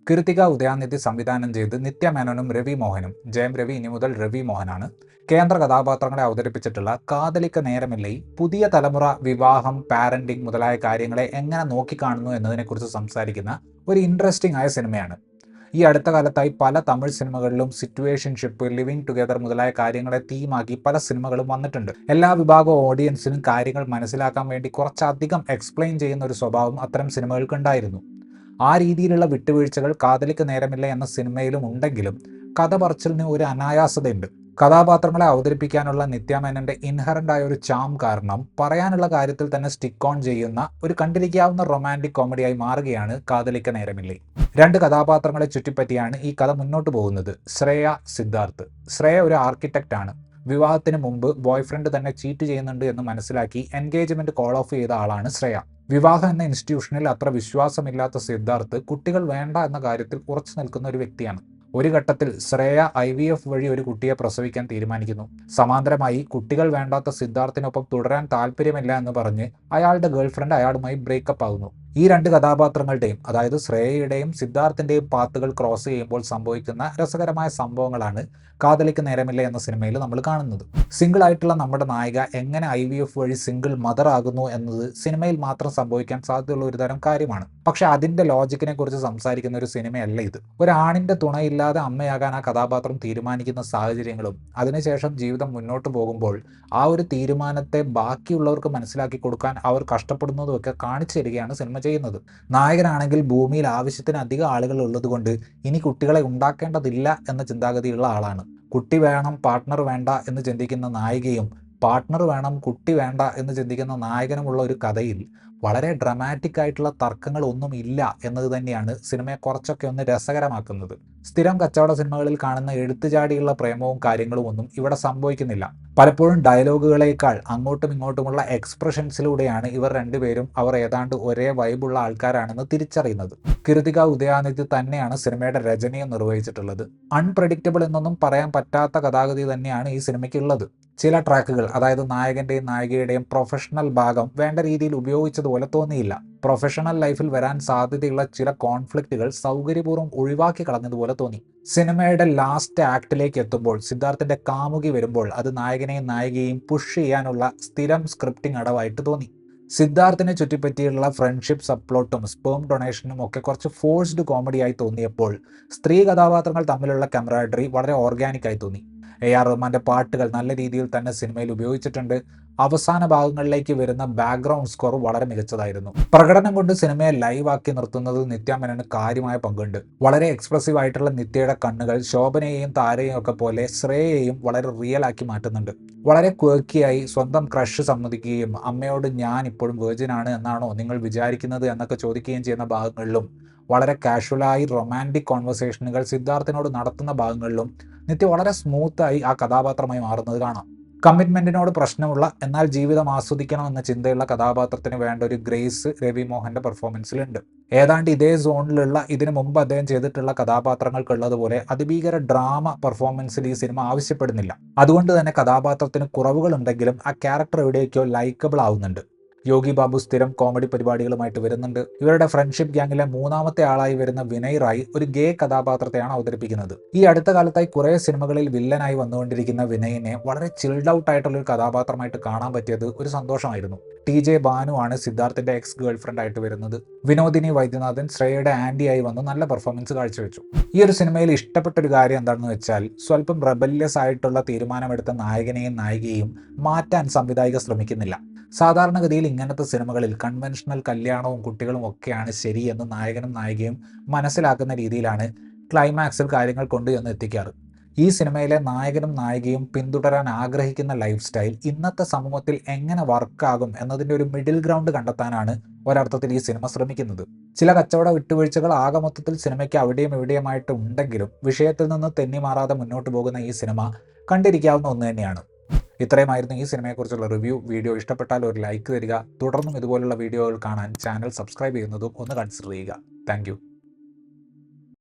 കൃതിക ഉദയാനിധി സംവിധാനം ചെയ്ത് നിത്യ മേനോനും രവി മോഹനും, ജയം രവി ഇനി മുതൽ രവി മോഹനാണ് കേന്ദ്ര കഥാപാത്രങ്ങളെ അവതരിപ്പിച്ചിട്ടുള്ള കാതലിക്ക നേരമില്ലേ പുതിയ തലമുറ വിവാഹം, പാരന്റിംഗ് മുതലായ കാര്യങ്ങളെ എങ്ങനെ നോക്കിക്കാണുന്നു എന്നതിനെക്കുറിച്ച് സംസാരിക്കുന്ന ഒരു ഇൻട്രസ്റ്റിംഗ് ആയ സിനിമയാണ്. ഈ അടുത്ത കാലത്തായി പല തമിഴ് സിനിമകളിലും സിറ്റുവേഷൻഷിപ്പ്, ലിവിങ് ടുഗദർ മുതലായ കാര്യങ്ങളെ തീമാക്കി പല സിനിമകളും വന്നിട്ടുണ്ട്. എല്ലാ വിഭാഗം ഓഡിയൻസിനും കാര്യങ്ങൾ മനസ്സിലാക്കാൻ വേണ്ടി കുറച്ചധികം എക്സ്പ്ലെയിൻ ചെയ്യുന്ന ഒരു സ്വഭാവം അത്തരം സിനിമകൾക്ക് ഉണ്ടായിരുന്നു. ആ രീതിയിലുള്ള വിട്ടുവീഴ്ചകൾ കാതലിക്ക് നേരമില്ല എന്ന സിനിമയിലും ഉണ്ടെങ്കിലും കഥ പറച്ചിലിന് ഒരു അനായാസതയുണ്ട്. കഥാപാത്രങ്ങളെ അവതരിപ്പിക്കാനുള്ള നിത്യാമേനന്റെ ഇൻഹറന്റ് ആയ ഒരു ചാം കാരണം പറയാനുള്ള കാര്യത്തിൽ തന്നെ സ്റ്റിക്ക് ഓൺ ചെയ്യുന്ന ഒരു കണ്ടിരിക്കാവുന്ന റൊമാൻറ്റിക് കോമഡിയായി മാറുകയാണ് കാതലിക്ക നേരമില്ലേ. രണ്ട് കഥാപാത്രങ്ങളെ ചുറ്റിപ്പറ്റിയാണ് ഈ കഥ മുന്നോട്ട് പോകുന്നത്. ശ്രേയ, സിദ്ധാർത്ഥ്. ശ്രേയ ഒരു ആർക്കിടെക്റ്റ് ആണ്. വിവാഹത്തിന് മുമ്പ് ബോയ്ഫ്രണ്ട് തന്നെ ചീറ്റ് ചെയ്യുന്നുണ്ട് എന്ന് മനസ്സിലാക്കി എൻഗേജ്മെന്റ് കോൾ ഓഫ് ചെയ്ത ആളാണ് ശ്രേയ. വിവാഹം എന്ന ഇൻസ്റ്റിറ്റ്യൂഷനിൽ അത്ര വിശ്വാസമില്ലാത്ത സിദ്ധാർത്ഥ് കുട്ടികൾ വേണ്ട എന്ന കാര്യത്തിൽ ഉറച്ചു നിൽക്കുന്ന ഒരു വ്യക്തിയാണ്. ഒരു ഘട്ടത്തിൽ ശ്രേയ IVF വഴി ഒരു കുട്ടിയെ പ്രസവിക്കാൻ തീരുമാനിക്കുന്നു. സമാന്തരമായി കുട്ടികൾ വേണ്ടാത്ത സിദ്ധാർത്ഥിനൊപ്പം തുടരാൻ താല്പര്യമില്ല എന്ന് പറഞ്ഞ് അയാളുടെ ഗേൾഫ്രണ്ട് അയാളുമായി ബ്രേക്കപ്പ് ആകുന്നു. ഈ രണ്ട് കഥാപാത്രങ്ങളുടെയും, അതായത് ശ്രേയയുടെയും സിദ്ധാർത്ഥിന്റെയും പാത്തുകൾ ക്രോസ് ചെയ്യുമ്പോൾ സംഭവിക്കുന്ന രസകരമായ സംഭവങ്ങളാണ് കാതലിക്ക് നേരമില്ല എന്ന സിനിമയിൽ നമ്മൾ കാണുന്നത്. സിംഗിൾ ആയിട്ടുള്ള നമ്മുടെ നായിക എങ്ങനെ IVF വഴി സിംഗിൾ മദർ ആകുന്നു എന്നത് സിനിമയിൽ മാത്രം സംഭവിക്കാൻ സാധ്യതയുള്ള ഒരു തരം കാര്യമാണ്. പക്ഷെ അതിന്റെ ലോജിക്കിനെ കുറിച്ച് സംസാരിക്കുന്ന ഒരു സിനിമയല്ല ഇത്. ഒരാണിന്റെ തുണയില്ലാതെ അമ്മയാകാൻ ആ കഥാപാത്രം തീരുമാനിക്കുന്ന സാഹചര്യങ്ങളും അതിനുശേഷം ജീവിതം മുന്നോട്ട് പോകുമ്പോൾ ആ ഒരു തീരുമാനത്തെ ബാക്കിയുള്ളവർക്ക് മനസ്സിലാക്കി കൊടുക്കാൻ അവർ കഷ്ടപ്പെടുന്നതുമൊക്കെ കാണിച്ചു തരികയാണ് സിനിമ ചെയ്യുന്നത്. നായകനാണെങ്കിൽ ഭൂമിയിൽ ആവശ്യത്തിന് അധികം ആളുകൾ ഉള്ളതുകൊണ്ട് ഇനി കുട്ടികളെ ഉണ്ടാക്കേണ്ടതില്ല എന്ന ചിന്താഗതിയുള്ള ആളാണ്. കുട്ടി വേണം, പാർട്ട്ണർ വേണ്ട എന്ന് ചിന്തിക്കുന്ന നായികയും പാർട്ട്ണർ വേണം, കുട്ടി വേണ്ട എന്ന് ചിന്തിക്കുന്ന നായകനുമുള്ള ഒരു കഥയിൽ വളരെ ഡ്രമാറ്റിക് ആയിട്ടുള്ള തർക്കങ്ങൾ ഒന്നും ഇല്ല എന്നത് തന്നെയാണ് സിനിമയെ കുറച്ചൊക്കെ ഒന്ന് രസകരമാക്കുന്നത്. സ്ഥിരം കച്ചവട സിനിമകളിൽ കാണുന്ന എടുത്തുചാടിയുള്ള പ്രേമവും കാര്യങ്ങളും ഒന്നും ഇവിടെ സംഭവിക്കുന്നില്ല. പലപ്പോഴും ഡയലോഗുകളേക്കാൾ അങ്ങോട്ടും ഇങ്ങോട്ടുമുള്ള എക്സ്പ്രഷൻസിലൂടെയാണ് ഇവർ രണ്ടുപേരും അവർ ഏതാണ്ട് ഒരേ വൈബുള്ള ആൾക്കാരാണെന്ന് തിരിച്ചറിയുന്നത്. കൃതിക ഉദയാനിധി തന്നെയാണ് സിനിമയുടെ രചനയും നിർവഹിച്ചിട്ടുള്ളത്. അൺപ്രഡിക്റ്റബിൾ എന്നൊന്നും പറയാൻ പറ്റാത്ത കഥാഗതി തന്നെയാണ് ഈ സിനിമയ്ക്കുള്ളത്. ചില ട്രാക്കുകൾ, അതായത് നായകന്റെയും നായികയുടെയും പ്രൊഫഷണൽ ഭാഗം വേണ്ട രീതിയിൽ ഉപയോഗിച്ചതുപോലെ തോന്നിയില്ല. പ്രൊഫഷണൽ ലൈഫിൽ വരാൻ സാധ്യതയുള്ള ചില കോൺഫ്ലിക്റ്റുകൾ സൗകര്യപൂർവ്വം ഒഴിവാക്കി കളഞ്ഞതുപോലെ തോന്നി. സിനിമയുടെ ലാസ്റ്റ് ആക്ടിലേക്ക് എത്തുമ്പോൾ സിദ്ധാർത്ഥിന്റെ കാമുകി വരുമ്പോൾ അത് നായകനെയും നായികയെയും പുഷ് ചെയ്യാനുള്ള സ്ഥിരം സ്ക്രിപ്റ്റിംഗ് അടവായിട്ട് തോന്നി. സിദ്ധാർത്ഥിനെ ചുറ്റിപ്പറ്റിയുള്ള ഫ്രണ്ട്ഷിപ്പ് സബ്പ്ലോട്ടും സ്പേം ഡൊണേഷനും ഒക്കെ കുറച്ച് ഫോഴ്സ്ഡ് കോമഡിയായി തോന്നിയപ്പോൾ സ്ത്രീ കഥാപാത്രങ്ങൾ തമ്മിലുള്ള കമറാഡറി വളരെ ഓർഗാനിക്കായി തോന്നി. AR റഹ്മാന്റെ പാട്ടുകൾ നല്ല രീതിയിൽ തന്നെ സിനിമയിൽ ഉപയോഗിച്ചിട്ടുണ്ട്. അവസാന ഭാഗങ്ങളിലേക്ക് വരുന്ന ബാക്ക്ഗ്രൗണ്ട് സ്കോർ വളരെ മികച്ചതായിരുന്നു. പ്രകടനം കൊണ്ട് സിനിമയെ ലൈവ് ആക്കി നിർത്തുന്നത് നിത്യാമേനന് കാര്യമായ പങ്കുണ്ട്. വളരെ എക്സ്പ്രസീവ് ആയിട്ടുള്ള നിത്യയുടെ കണ്ണുകൾ ശോഭനയെയും താരയെയും ഒക്കെ പോലെ ശ്രേയയെയും വളരെ റിയൽ ആക്കി മാറ്റുന്നുണ്ട്. വളരെ ക്വേർക്കിയായി സ്വന്തം ക്രഷ് സമ്മതിക്കുകയും അമ്മയോട് ഞാൻ ഇപ്പോഴും വേർജിനാണ് എന്നാണോ നിങ്ങൾ വിചാരിക്കുന്നത് എന്നൊക്കെ ചോദിക്കുകയും ചെയ്യുന്ന ഭാഗങ്ങളിലും വളരെ കാഷ്വലായി റൊമാൻറ്റിക് കോൺവെർസേഷനുകൾ സിദ്ധാർത്ഥിനോട് നടത്തുന്ന ഭാഗങ്ങളിലും നിത്യ വളരെ സ്മൂത്തായി ആ കഥാപാത്രമായി മാറുന്നത് കാണാം. കമ്മിറ്റ്മെന്റിനോട് പ്രശ്നമുള്ള എന്നാൽ ജീവിതം ആസ്വദിക്കണം എന്ന ചിന്തയുള്ള കഥാപാത്രത്തിന് വേണ്ട ഒരു ഗ്രേസ് രവി മോഹന്റെ പെർഫോമൻസിലുണ്ട്. ഏതാണ്ട് ഇതേ സോണിലുള്ള ഇതിനു മുമ്പ് അദ്ദേഹം ചെയ്തിട്ടുള്ള കഥാപാത്രങ്ങൾക്കുള്ളതുപോലെ അതിഭീകര ഡ്രാമ പെർഫോമൻസിൽ ഈ സിനിമ ആവശ്യപ്പെടുന്നില്ല. അതുകൊണ്ട് തന്നെ കഥാപാത്രത്തിന് കുറവുകളുണ്ടെങ്കിലും ആ ക്യാരക്ടർ എവിടേക്കോ ലൈക്കബിൾ ആവുന്നുണ്ട്. യോഗി ബാബു സ്ഥിരം കോമഡി പരിപാടികളുമായിട്ട് വരുന്നുണ്ട്. ഇവരുടെ ഫ്രണ്ട്ഷിപ്പ് ഗ്യാങ്ങിലെ മൂന്നാമത്തെ ആളായി വരുന്ന വിനയ് റായ് ഒരു ഗേ കഥാപാത്രത്തെയാണ് അവതരിപ്പിക്കുന്നത്. ഈ അടുത്ത കാലത്തായി കുറേ സിനിമകളിൽ വില്ലനായി വന്നുകൊണ്ടിരിക്കുന്ന വിനയിനെ വളരെ ചിൽഡ് ഔട്ട് ആയിട്ടുള്ള ഒരു കഥാപാത്രമായിട്ട് കാണാൻ പറ്റിയത് ഒരു സന്തോഷമായിരുന്നു. TJ ബാനു ആണ് സിദ്ധാർത്ഥിന്റെ എക്സ് ഗേൾഫ്രണ്ട് ആയിട്ട് വരുന്നത്. വിനോദിനി വൈദ്യനാഥൻ ശ്രേയയുടെ ആൻറ്റിയായി വന്ന് നല്ല പെർഫോമൻസ് കാഴ്ചവെച്ചു. ഈ ഒരു സിനിമയിൽ ഇഷ്ടപ്പെട്ട ഒരു കാര്യം എന്താണെന്ന് വെച്ചാൽ സ്വല്പം റെബല്യസ് ആയിട്ടുള്ള തീരുമാനമെടുത്ത നായകനെയും നായികയെയും മാറ്റാൻ സംവിധായിക ശ്രമിക്കുന്നില്ല. സാധാരണഗതിയിൽ ഇങ്ങനത്തെ സിനിമകളിൽ കൺവെൻഷണൽ കല്യാണവും കുട്ടികളും ഒക്കെയാണ് ശരി എന്ന് നായകനും നായികയും മനസ്സിലാക്കുന്ന രീതിയിലാണ് ക്ലൈമാക്സിൽ കാര്യങ്ങൾ കൊണ്ടുചെന്ന് എത്തിക്കാറ്. ഈ സിനിമയിലെ നായകനും നായികയും പിന്തുടരാൻ ആഗ്രഹിക്കുന്ന ലൈഫ് സ്റ്റൈൽ ഇന്നത്തെ സമൂഹത്തിൽ എങ്ങനെ വർക്കാകും എന്നതിൻ്റെ ഒരു മിഡിൽ ഗ്രൗണ്ട് കണ്ടെത്താനാണ് ഒരർത്ഥത്തിൽ ഈ സിനിമ ശ്രമിക്കുന്നത്. ചില കച്ചവട വിട്ടുവീഴ്ചകൾ ആകെ മൊത്തത്തിൽ സിനിമയ്ക്ക് അവിടെയും ഇവിടെയുമായിട്ട് ഉണ്ടെങ്കിലും വിഷയത്തിൽ നിന്ന് തെന്നിമാറാതെ മുന്നോട്ട് പോകുന്ന ഈ സിനിമ കണ്ടിരിക്കാവുന്ന ഒന്ന് തന്നെയാണ്. ഇത്രയുമായിരുന്നു ഈ സിനിമയെക്കുറിച്ചുള്ള റിവ്യൂ. വീഡിയോ ഇഷ്ടപ്പെട്ടാൽ ഒരു ലൈക്ക് തരിക. തുടർന്നും ഇതുപോലുള്ള വീഡിയോകൾ കാണാൻ ചാനൽ സബ്സ്ക്രൈബ് ചെയ്യുന്നതും ഒന്ന് കൺസിഡർ ചെയ്യുക. താങ്ക്